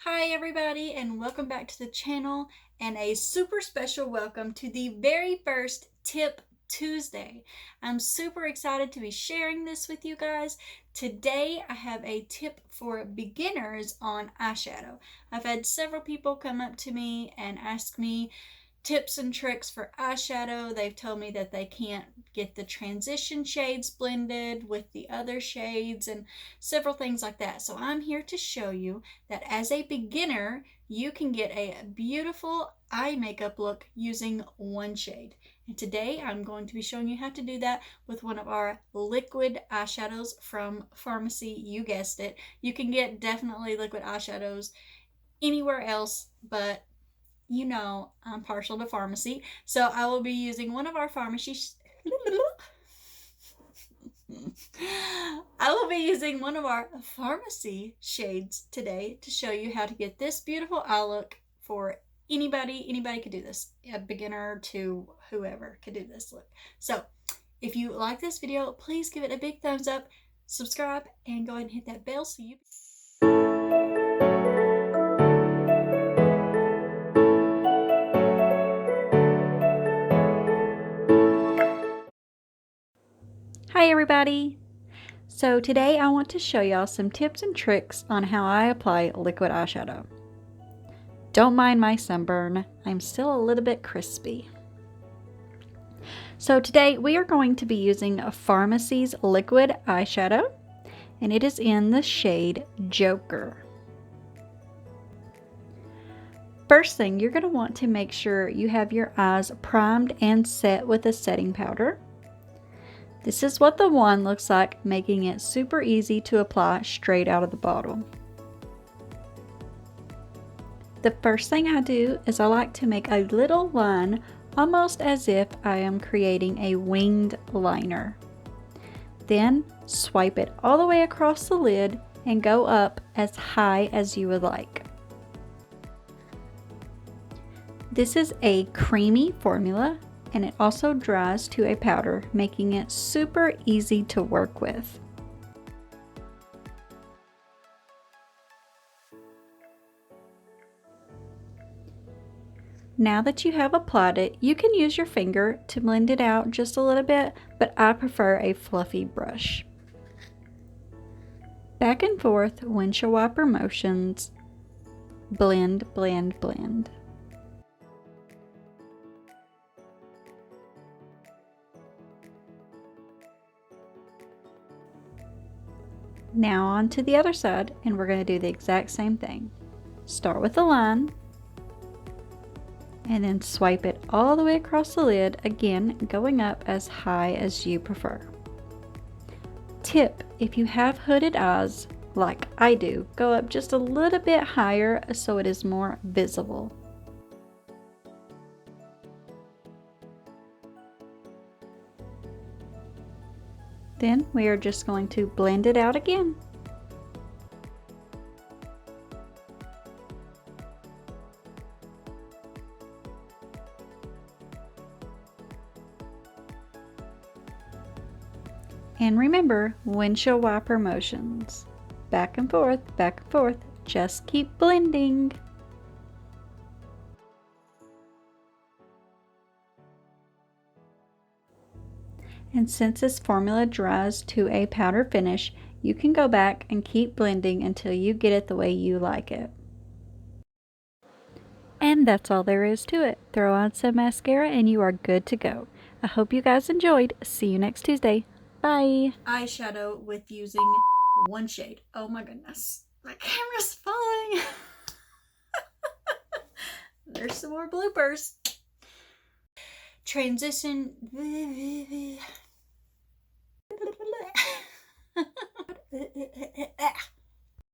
Hi everybody and welcome back to the channel and a super special welcome to the very first Tip Tuesday. I'm super excited to be sharing this with you guys. Today I have a tip for beginners on eyeshadow. I've had several people come up to me and ask me tips and tricks for eyeshadow. They've told me that they can't get the transition shades blended with the other shades and several things like that. So I'm here to show you that as a beginner, you can get a beautiful eye makeup look using one shade. And today I'm going to be showing you how to do that with one of our liquid eyeshadows from Farmasi. You guessed it. You can get definitely liquid eyeshadows anywhere else, but you know I'm partial to Farmasi, so I will be using one of our Farmasi shades today to show you how to get this beautiful eye look for anybody. Anybody could do this. A beginner to whoever could do this look. So if you like this video, please give it a big thumbs up, subscribe, and go ahead and hit that bell so you Hi everybody! So today I want to show y'all some tips and tricks on how I apply liquid eyeshadow. Don't mind my sunburn, I'm still a little bit crispy. So today we are going to be using a Farmasi's liquid eyeshadow, and it is in the shade Joker. First thing, you're going to want to make sure you have your eyes primed and set with a setting powder. This is what the wand looks like, making it super easy to apply straight out of the bottle. The first thing I do is I like to make a little line, almost as if I am creating a winged liner. Then swipe it all the way across the lid and go up as high as you would like. This is a creamy formula, and it also dries to a powder, making it super easy to work with. Now that you have applied it, you can use your finger to blend it out just a little bit, but I prefer a fluffy brush. Back and forth, windshield wiper motions, blend, blend, blend. Now on to the other side, and we're going to do the exact same thing. Start with a line, and then swipe it all the way across the lid, again going up as high as you prefer. Tip: if you have hooded eyes, like I do, go up just a little bit higher so it is more visible. Then we are just going to blend it out again. And remember, windshield wiper motions. Back and forth, just keep blending. And since this formula dries to a powder finish, you can go back and keep blending until you get it the way you like it. And that's all there is to it. Throw on some mascara and you are good to go. I hope you guys enjoyed. See you next Tuesday. Bye! Eyeshadow with using one shade. Oh my goodness. My camera's falling. There's some more bloopers. Transition.